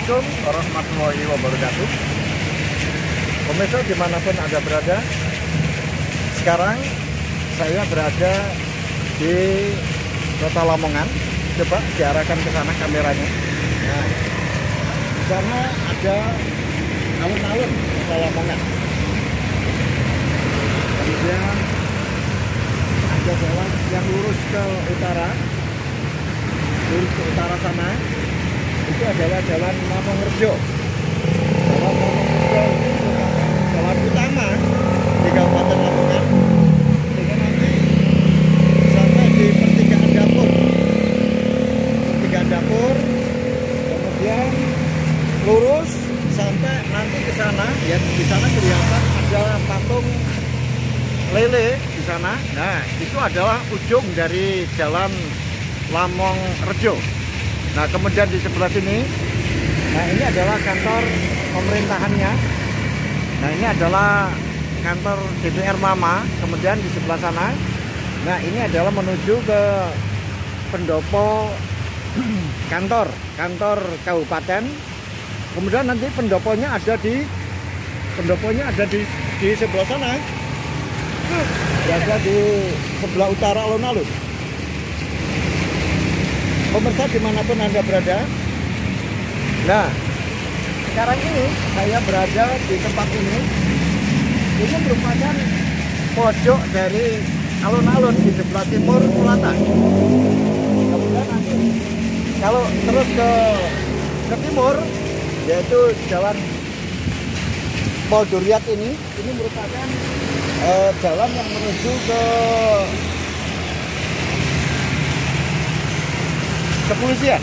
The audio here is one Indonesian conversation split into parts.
Assalamualaikum warahmatullahi wabarakatuh. Pemirsa dimanapun Anda berada, sekarang saya berada di Kota Lamongan. Coba diarahkan ke sana kameranya. Nah, di sana ada alun-alun Kota Lamongan. Kemudian ada jalan yang lurus ke utara. Lurus ke utara sana itu adalah Jalan Lamongerjo. Jalan Lamongerjo ini merupakan jalan utama di Kabupaten Lamongan, sehingga nanti sampai di pertigaan dapur, kemudian lurus sampai nanti ke sana. Ya, di sana kelihatan ada patung lele di sana. Nah, itu adalah ujung dari Jalan Lamongerjo. Nah, kemudian di sebelah sini, nah ini adalah kantor pemerintahannya. Nah, ini adalah kantor DPR Mama. Kemudian di sebelah sana, nah ini adalah menuju ke pendopo kantor kabupaten. Kemudian nanti pendoponya ada di sebelah sana. Ada di sebelah utara alun-alun. Pemirsa dimanapun Anda berada. Nah, sekarang ini saya berada di tempat ini. Ini merupakan pojok dari alun-alun di sebelah timur selatan. Kemudian nanti kalau terus ke timur, yaitu Jalan Polduriat ini merupakan jalan yang menuju ke kepolisian,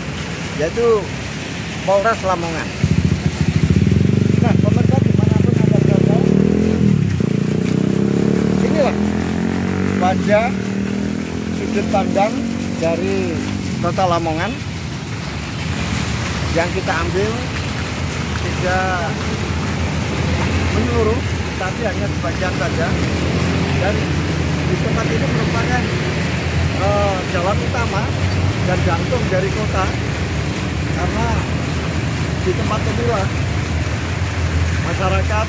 yaitu Polres Lamongan. Nah, pemirsa dimanapun Anda berada, inilah wajah sudut pandang dari Kota Lamongan yang kita ambil tidak menyeluruh, tapi hanya sebagian saja. Dan di tempat ini merupakan jalan utama dan jantung dari kota, karena di tempat inilah masyarakat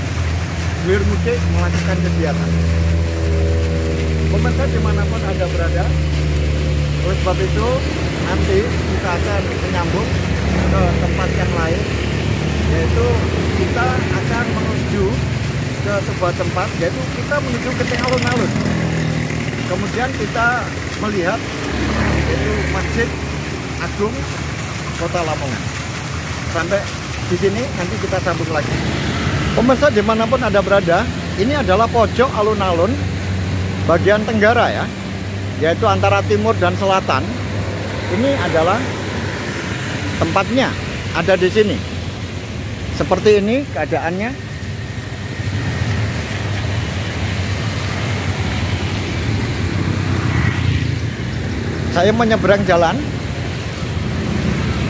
hilir mudik melakukan kegiatan. Pemirsa dimanapun Anda berada, oleh sebab itu nanti kita akan menyambung ke tempat yang lain, yaitu kita akan menuju ke sebuah tempat, yaitu kita menuju ke alun-alun. Kemudian kita melihat yaitu Masjid Agung Kota Lamongan. Sampai di sini nanti kita sambung lagi. Pemirsa dimanapun Anda berada, ini adalah pojok alun-alun bagian tenggara ya, yaitu antara timur dan selatan. Ini adalah tempatnya, ada di sini. Seperti ini keadaannya. Saya menyeberang jalan,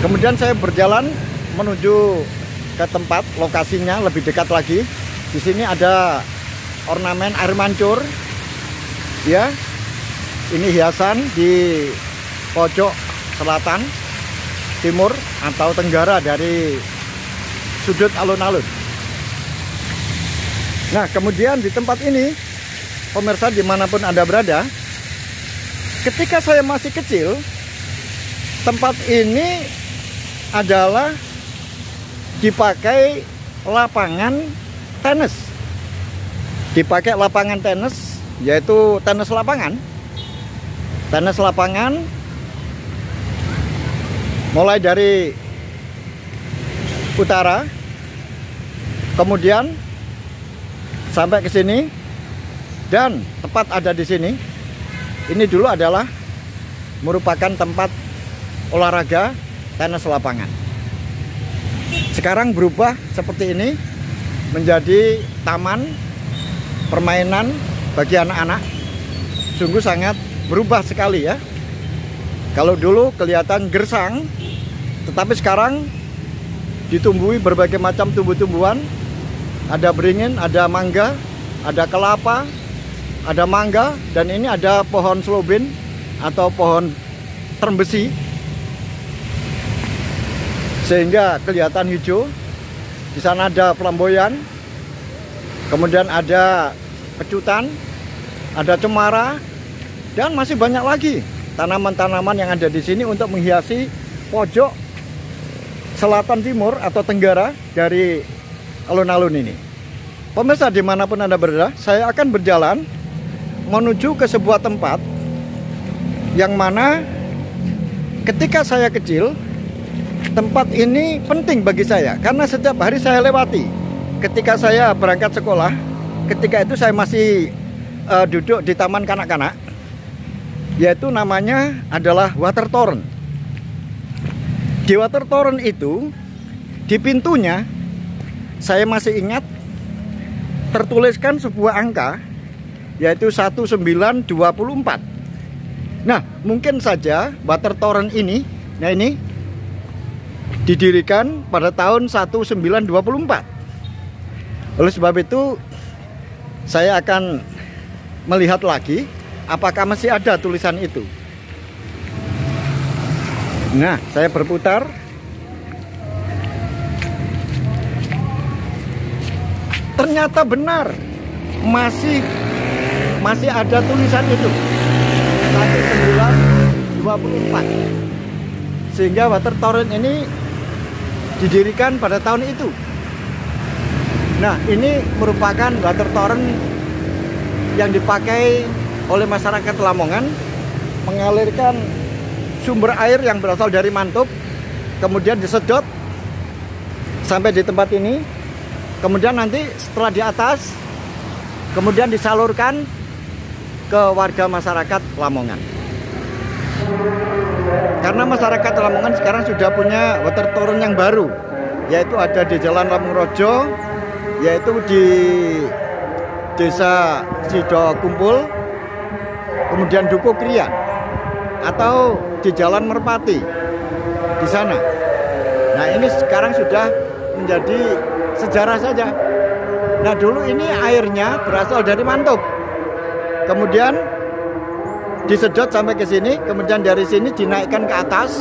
kemudian saya berjalan menuju ke tempat lokasinya lebih dekat lagi. Di sini ada ornamen air mancur, ya. Ini hiasan di pojok selatan, timur atau tenggara dari sudut alun-alun. Nah, kemudian di tempat ini, pemirsa dimanapun Anda berada, ketika saya masih kecil, tempat ini adalah dipakai lapangan tenis. Dipakai lapangan tenis, yaitu tenis lapangan. Tenis lapangan mulai dari utara, kemudian sampai ke sini, dan tepat ada di sini. Ini dulu adalah merupakan tempat olahraga tenis lapangan. Sekarang berubah seperti ini menjadi taman permainan bagi anak-anak. Sungguh sangat berubah sekali ya. Kalau dulu kelihatan gersang, tetapi sekarang ditumbuhi berbagai macam tumbuh-tumbuhan. Ada beringin, ada mangga, ada kelapa, ada mangga, dan ini ada pohon slobin atau pohon termbesi. sehingga kelihatan hijau. Di sana ada flamboyan, kemudian ada pecutan, ada cemara, dan masih banyak lagi tanaman-tanaman yang ada di sini untuk menghiasi pojok selatan timur atau tenggara dari alun-alun ini. Pemirsa, dimanapun Anda berada, saya akan berjalan menuju ke sebuah tempat yang mana ketika saya kecil, tempat ini penting bagi saya karena setiap hari saya lewati. Ketika saya berangkat sekolah, ketika itu saya masih duduk di taman kanak-kanak, yaitu namanya adalah Water Torrent. Di Water Torrent itu, di pintunya saya masih ingat tertuliskan sebuah angka, yaitu 1924. Nah, mungkin saja Water Torrent ini, nah ini didirikan pada tahun 1924. Oleh sebab itu, saya akan melihat lagi apakah masih ada tulisan itu. Nah, saya berputar. Ternyata benar, masih ada tulisan itu, 1924. Sehingga Water Torrent ini didirikan pada tahun itu. Nah, ini merupakan Water Torrent yang dipakai oleh masyarakat Lamongan mengalirkan sumber air yang berasal dari Mantub, kemudian disedot sampai di tempat ini, kemudian nanti setelah di atas kemudian disalurkan ke warga masyarakat Lamongan. Karena masyarakat Lamongan sekarang sudah punya Water Torrent yang baru, yaitu ada di Jalan Lampung Rojo, yaitu di Desa Sido Kumpul, kemudian Duku Krian, atau di Jalan Merpati di sana. Nah, ini sekarang sudah menjadi sejarah saja. Nah, dulu ini airnya berasal dari Mantub, kemudian disedot sampai ke sini, kemudian dari sini dinaikkan ke atas,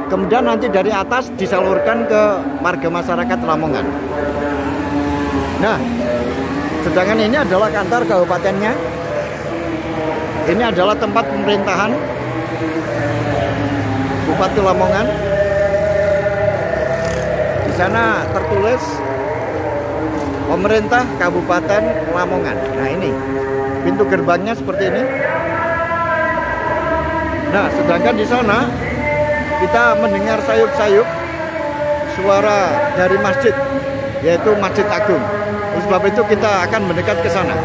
kemudian nanti dari atas disalurkan ke warga masyarakat Lamongan. Nah, sedangkan ini adalah kantor kabupatennya. Ini adalah tempat pemerintahan Bupati Lamongan. Di sana tertulis Pemerintah Kabupaten Lamongan. Nah, ini pintu gerbangnya seperti ini. Nah, sedangkan di sana kita mendengar sayup-sayup suara dari masjid, yaitu Masjid Agung. Oleh sebab itu kita akan mendekat ke sana.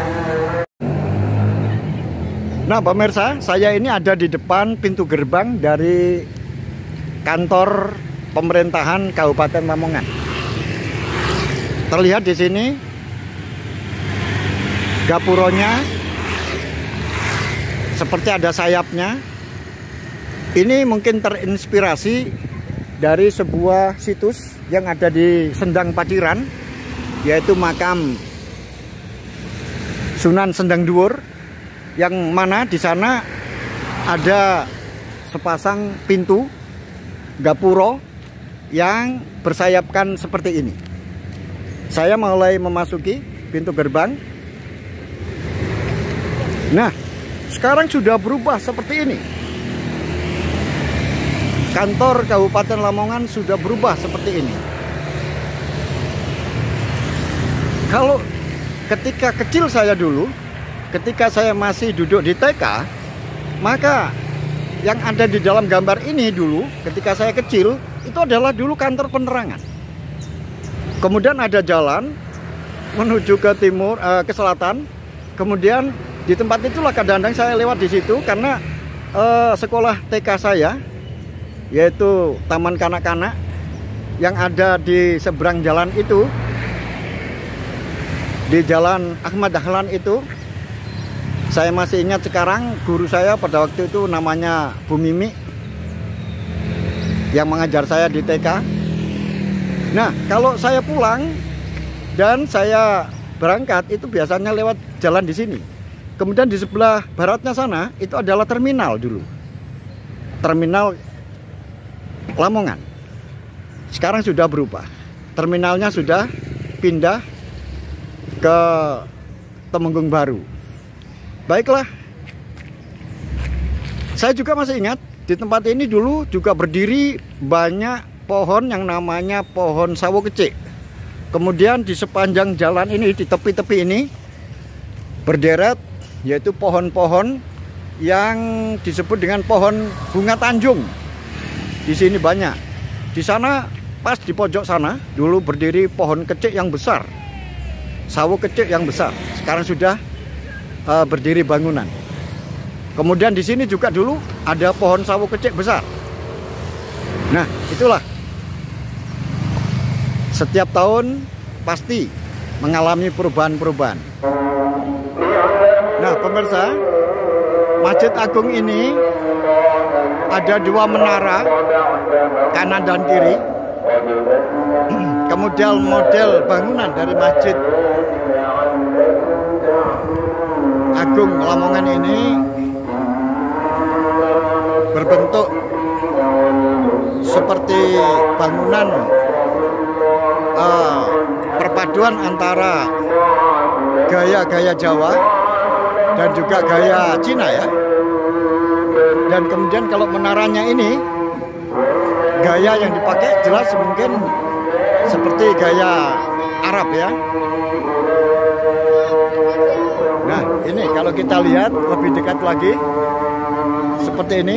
Nah, pemirsa, saya ini ada di depan pintu gerbang dari kantor pemerintahan Kabupaten Lamongan. Terlihat di sini gapuronya seperti ada sayapnya. Ini mungkin terinspirasi dari sebuah situs yang ada di Sendang Paciran, yaitu makam Sunan Sendang Dhuwur, yang mana di sana ada sepasang pintu gapuro yang bersayapkan seperti ini. Saya mulai memasuki pintu gerbang. Nah, sekarang sudah berubah seperti ini. Kantor Kabupaten Lamongan sudah berubah seperti ini. Kalau ketika kecil saya dulu, ketika saya masih duduk di TK, maka yang ada di dalam gambar ini dulu, ketika saya kecil, itu adalah dulu kantor penerangan. Kemudian ada jalan menuju ke timur, ke selatan. Kemudian di tempat itulah kadang-kadang saya lewat di situ karena sekolah TK saya, yaitu Taman Kanak-kanak yang ada di seberang jalan itu, di Jalan Ahmad Dahlan itu. Saya masih ingat sekarang guru saya pada waktu itu namanya Bu Mimi yang mengajar saya di TK. Nah, kalau saya pulang dan saya berangkat itu biasanya lewat jalan di sini. Kemudian di sebelah baratnya sana itu adalah terminal dulu. Terminal Lamongan. sekarang sudah berubah. Terminalnya sudah pindah ke Temenggung Baru. Baiklah, saya juga masih ingat di tempat ini dulu juga berdiri banyak pohon yang namanya pohon sawo kecik. Kemudian di sepanjang jalan ini, di tepi-tepi ini berderet yaitu pohon-pohon yang disebut dengan pohon bunga Tanjung. Di sini banyak. Di sana, pas di pojok sana, dulu berdiri pohon kecik yang besar, sawo kecik yang besar. Sekarang sudah berdiri bangunan. Kemudian di sini juga dulu ada pohon sawo kecik besar. Nah, itulah. Setiap tahun pasti mengalami perubahan-perubahan. Nah, pemirsa, Masjid Agung ini ada 2 menara, kanan dan kiri. Kemudian model bangunan dari Masjid Agung Lamongan ini berbentuk seperti bangunan perpaduan antara gaya-gaya Jawa dan juga gaya Cina ya. Dan kemudian kalau menaranya ini gaya yang dipakai jelas mungkin seperti gaya Arab ya. Nah, ini kalau kita lihat lebih dekat lagi seperti ini.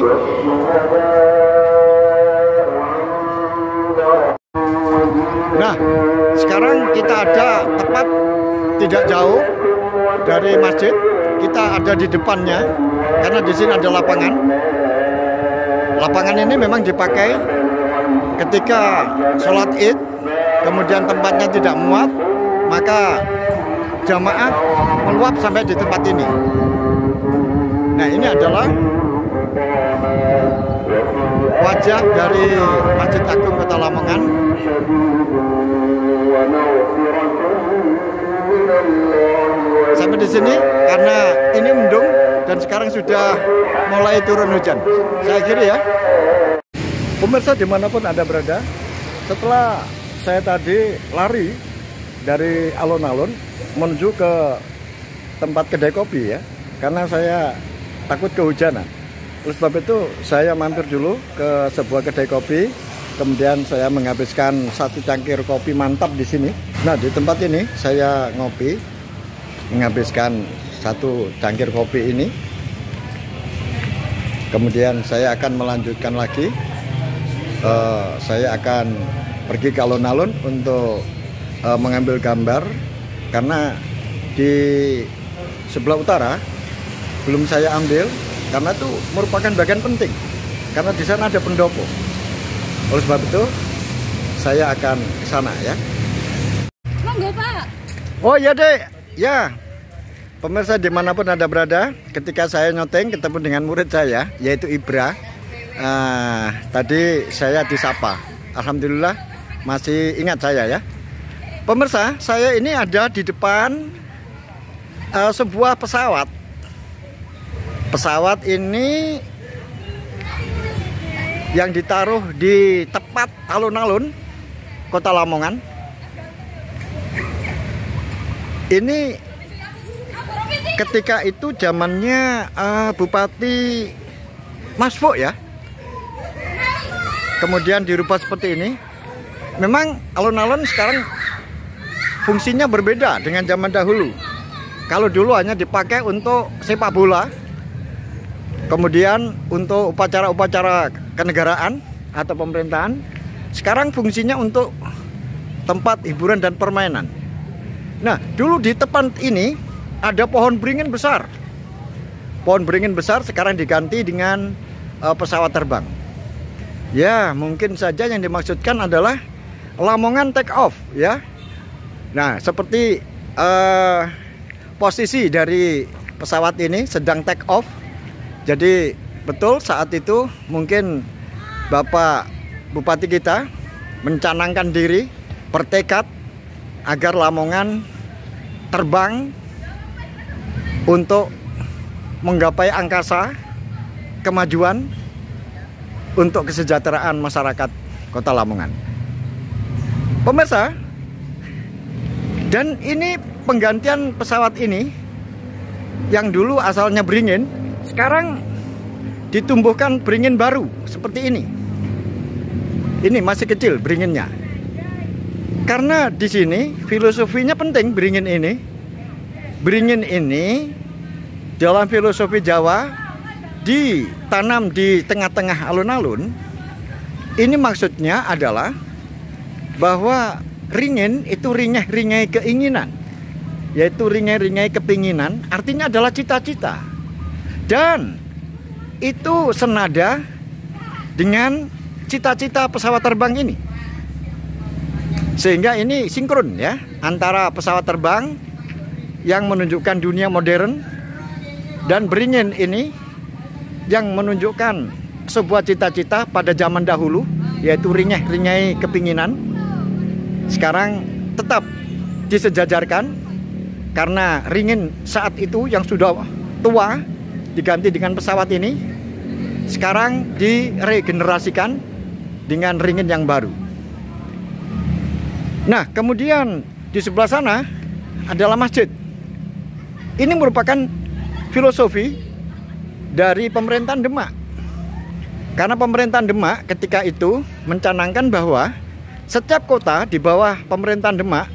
Nah, sekarang kita ada tepat tidak jauh dari masjid. Kita ada di depannya karena di sini ada lapangan. Lapangan ini memang dipakai ketika sholat Id, kemudian tempatnya tidak muat, maka jamaah meluap sampai di tempat ini. Nah, ini adalah wajah dari Masjid Agung Kota Lamongan. Sampai di sini karena ini mendung dan sekarang sudah mulai turun hujan. Saya kira ya. Pemirsa dimanapun Anda berada, setelah saya tadi lari dari alun-alun menuju ke tempat kedai kopi ya, karena saya takut kehujanan. Oleh sebab itu saya mampir dulu ke sebuah kedai kopi, kemudian saya menghabiskan 1 cangkir kopi mantap di sini. Nah, di tempat ini saya ngopi, menghabiskan 1 cangkir kopi ini. Kemudian saya akan melanjutkan lagi. Saya akan pergi ke alun-alun untuk mengambil gambar, karena di sebelah utara belum saya ambil karena itu merupakan bagian penting, karena di sana ada pendopo. Oleh sebab itu saya akan ke sana ya. Monggo, Pak. Oh ya Dek, ya. Pemirsa dimanapun Anda berada, ketika saya nyoteng ketemu dengan murid saya yaitu Ibra. Tadi saya disapa. Alhamdulillah masih ingat saya ya. Pemirsa, saya ini ada di depan sebuah pesawat. Pesawat ini yang ditaruh di tepat alun-alun Kota Lamongan. Ini ketika itu zamannya Bupati Masfuk ya. Kemudian dirubah seperti ini. Memang alun-alun sekarang fungsinya berbeda dengan zaman dahulu. Kalau dulu hanya dipakai untuk sepak bola, kemudian untuk upacara-upacara kenegaraan atau pemerintahan. Sekarang fungsinya untuk tempat hiburan dan permainan. Nah, dulu di tempat ini ada pohon beringin besar. Pohon beringin besar sekarang diganti dengan pesawat terbang. Ya, mungkin saja yang dimaksudkan adalah Lamongan take off ya. Nah, seperti posisi dari pesawat ini sedang take off. Jadi betul saat itu mungkin Bapak Bupati kita mencanangkan diri, bertekad agar Lamongan terbang untuk menggapai angkasa, kemajuan untuk kesejahteraan masyarakat Kota Lamongan. Pemirsa, dan ini penggantian pesawat ini yang dulu asalnya beringin, sekarang ditumbuhkan beringin baru seperti ini. Ini masih kecil beringinnya. Karena di sini filosofinya penting beringin ini. Beringin ini dalam filosofi Jawa ditanam di tengah-tengah alun-alun. Ini maksudnya adalah bahwa ringin itu ringai-ringai keinginan, yaitu ringai-ringai kepinginan, artinya adalah cita-cita. Dan itu senada dengan cita-cita pesawat terbang ini. Sehingga ini sinkron ya, antara pesawat terbang yang menunjukkan dunia modern dan beringin ini yang menunjukkan sebuah cita-cita pada zaman dahulu, yaitu ringai-ringai kepinginan. Sekarang tetap disejajarkan karena ringin saat itu yang sudah tua diganti dengan pesawat ini. Sekarang diregenerasikan dengan ringin yang baru. Nah, kemudian di sebelah sana adalah masjid. Ini merupakan filosofi dari pemerintahan Demak. Karena pemerintahan Demak ketika itu mencanangkan bahwa setiap kota di bawah pemerintahan Demak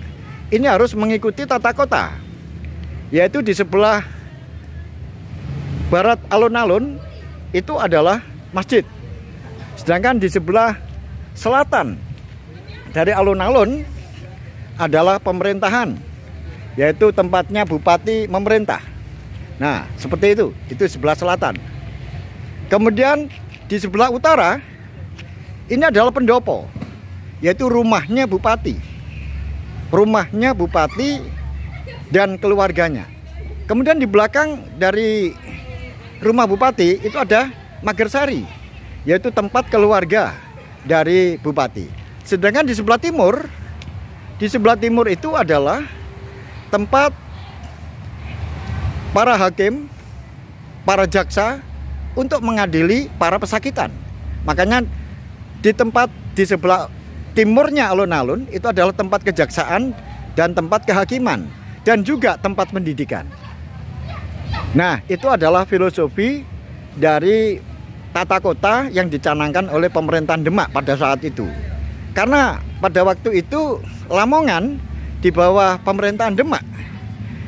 ini harus mengikuti tata kota, yaitu di sebelah barat alun-alun itu adalah masjid, sedangkan di sebelah selatan dari alun-alun adalah pemerintahan, yaitu tempatnya bupati memerintah. Nah, seperti itu sebelah selatan. Kemudian di sebelah utara ini adalah pendopo, yaitu rumahnya bupati. Rumahnya bupati dan keluarganya. Kemudian di belakang dari rumah bupati itu ada Magersari, yaitu tempat keluarga dari bupati. Sedangkan di sebelah timur itu adalah tempat para hakim, para jaksa untuk mengadili para pesakitan. Makanya di sebelah timurnya alun-alun itu adalah tempat kejaksaan dan tempat kehakiman dan juga tempat pendidikan. Nah, itu adalah filosofi dari tata kota yang dicanangkan oleh pemerintahan Demak pada saat itu. Karena pada waktu itu Lamongan di bawah pemerintahan Demak,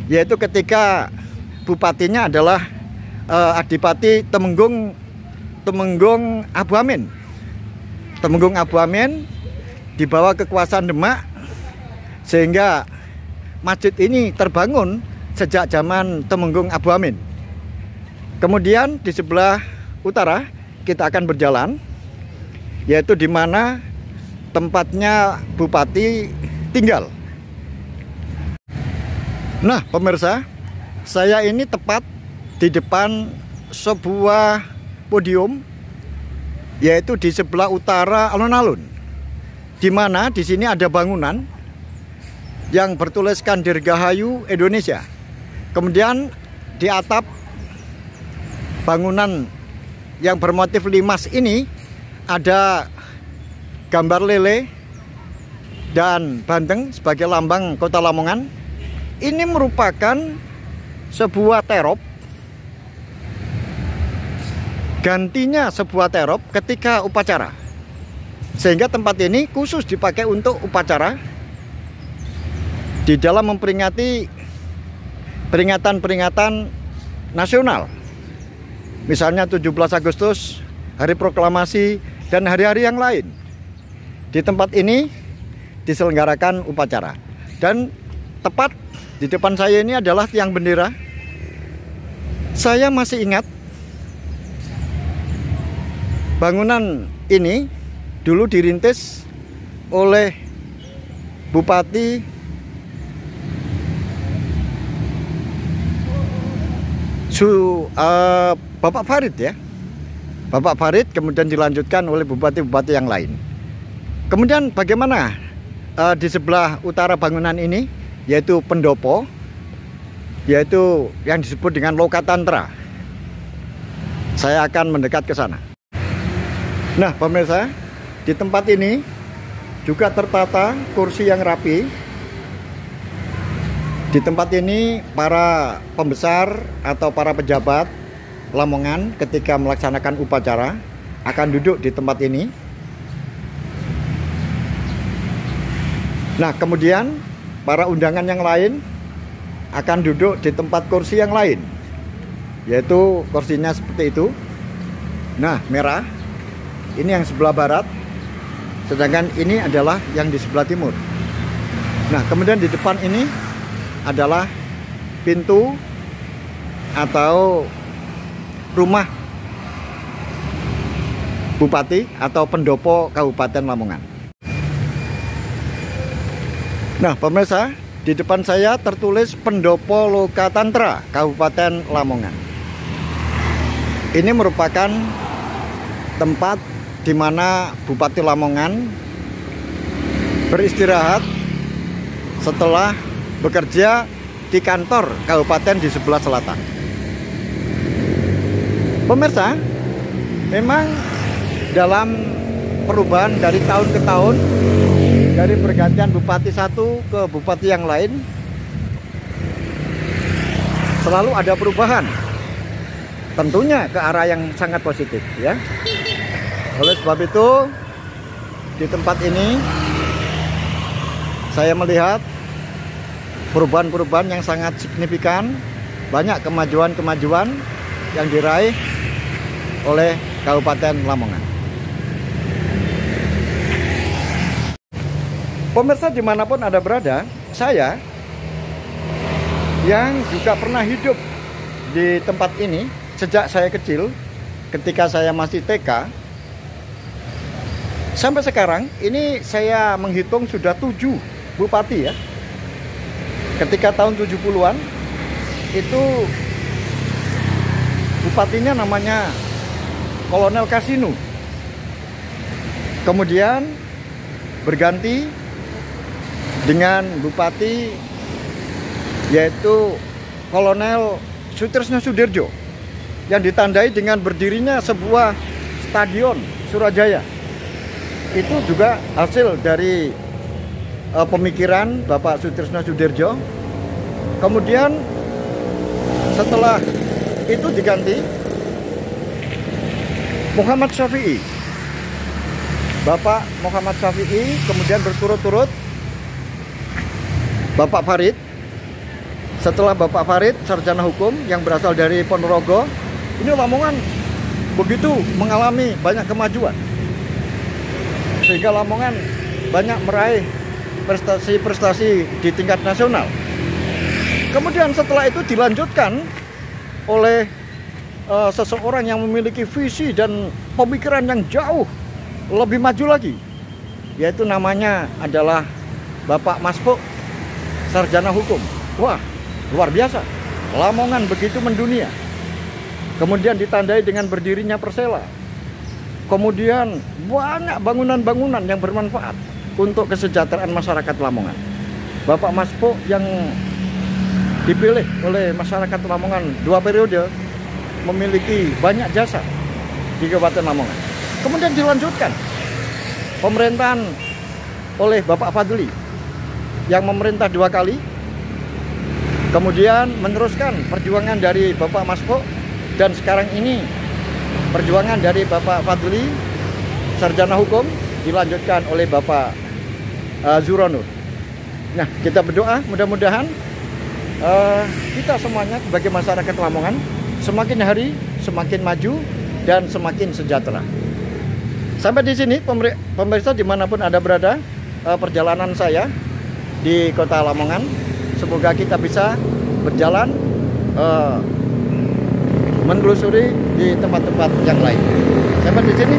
yaitu ketika bupatinya adalah Adipati Temenggung Abu Amin. Temenggung Abu Amin di bawah kekuasaan Demak, sehingga masjid ini terbangun sejak zaman Temenggung Abu Amin. Kemudian di sebelah utara kita akan berjalan, yaitu di mana tempatnya bupati tinggal. Nah, pemirsa, saya ini tepat di depan sebuah podium, yaitu di sebelah utara alun-alun, di mana di sini ada bangunan yang bertuliskan Dirgahayu Indonesia. Kemudian di atap bangunan yang bermotif limas ini ada gambar lele dan banteng sebagai lambang kota Lamongan. Ini merupakan sebuah terop, gantinya sebuah terop ketika upacara, sehingga tempat ini khusus dipakai untuk upacara di dalam memperingati peringatan-peringatan nasional, misalnya 17 Agustus, Hari Proklamasi, dan hari-hari yang lain. Di tempat ini diselenggarakan upacara. Dan tepat di depan saya ini adalah tiang bendera. Saya masih ingat bangunan ini dulu dirintis oleh Bupati Bapak Farid ya. Bapak Farid, kemudian dilanjutkan oleh bupati-bupati yang lain. Kemudian bagaimana di sebelah utara bangunan ini, yaitu pendopo, yaitu yang disebut dengan Lokatantra. Saya akan mendekat ke sana. Nah, pemirsa, di tempat ini juga tertata, kursi yang rapi. Di tempat ini para pembesar atau para pejabat Lamongan ketika melaksanakan upacara akan duduk di tempat ini. Nah, kemudian para undangan yang lain akan duduk di tempat kursi yang lain, yaitu kursinya seperti itu. Nah, merah ini yang sebelah barat, sedangkan ini adalah yang di sebelah timur. Nah, kemudian di depan ini adalah pintu atau rumah Bupati atau Pendopo Kabupaten Lamongan. Nah, pemirsa, di depan saya tertulis Pendopo Lokatantra Kabupaten Lamongan. Ini merupakan tempat di mana Bupati Lamongan beristirahat setelah bekerja di kantor kabupaten di sebelah selatan. Pemirsa, memang dalam perubahan dari tahun ke tahun, dari pergantian bupati satu ke bupati yang lain, selalu ada perubahan, tentunya ke arah yang sangat positif, ya. Oleh sebab itu, di tempat ini saya melihat perubahan-perubahan yang sangat signifikan, banyak kemajuan-kemajuan yang diraih oleh Kabupaten Lamongan. Pemirsa dimanapun Anda berada, saya yang juga pernah hidup di tempat ini sejak saya kecil, ketika saya masih TK, sampai sekarang ini saya menghitung sudah 7 bupati, ya. Ketika tahun 70-an itu bupatinya namanya Kolonel Kasino. Kemudian berganti dengan bupati yaitu Kolonel Sutrisno Sudirjo, yang ditandai dengan berdirinya sebuah stadion Surajaya. Itu juga hasil dari pemikiran Bapak Sutrisno Sudirjo. Kemudian setelah itu diganti Muhammad Syafi'i, Bapak Muhammad Syafi'i. Kemudian berturut-turut Bapak Farid. Setelah Bapak Farid, sarjana hukum yang berasal dari Ponorogo. Ini Lamongan begitu mengalami banyak kemajuan, sehingga Lamongan banyak meraih prestasi-prestasi di tingkat nasional. Kemudian setelah itu dilanjutkan oleh seseorang yang memiliki visi dan pemikiran yang jauh lebih maju lagi, yaitu namanya adalah Bapak Maspo, sarjana hukum. Wah, luar biasa, Lamongan begitu mendunia. Kemudian ditandai dengan berdirinya Persela. Kemudian banyak bangunan-bangunan yang bermanfaat untuk kesejahteraan masyarakat Lamongan. Bapak Maspo yang dipilih oleh masyarakat Lamongan 2 periode memiliki banyak jasa di Kabupaten Lamongan. Kemudian dilanjutkan pemerintahan oleh Bapak Fadli yang memerintah 2 kali. Kemudian meneruskan perjuangan dari Bapak Maspo, dan sekarang ini perjuangan dari Bapak Fadli, sarjana hukum, dilanjutkan oleh Bapak Zuronur. Nah, kita berdoa mudah-mudahan kita semuanya sebagai masyarakat Lamongan semakin hari semakin maju dan semakin sejahtera. Sampai di sini pemirsa dimanapun Anda berada, perjalanan saya di kota Lamongan. Semoga kita bisa berjalan menelusuri di tempat-tempat yang lain. Sampai di sini.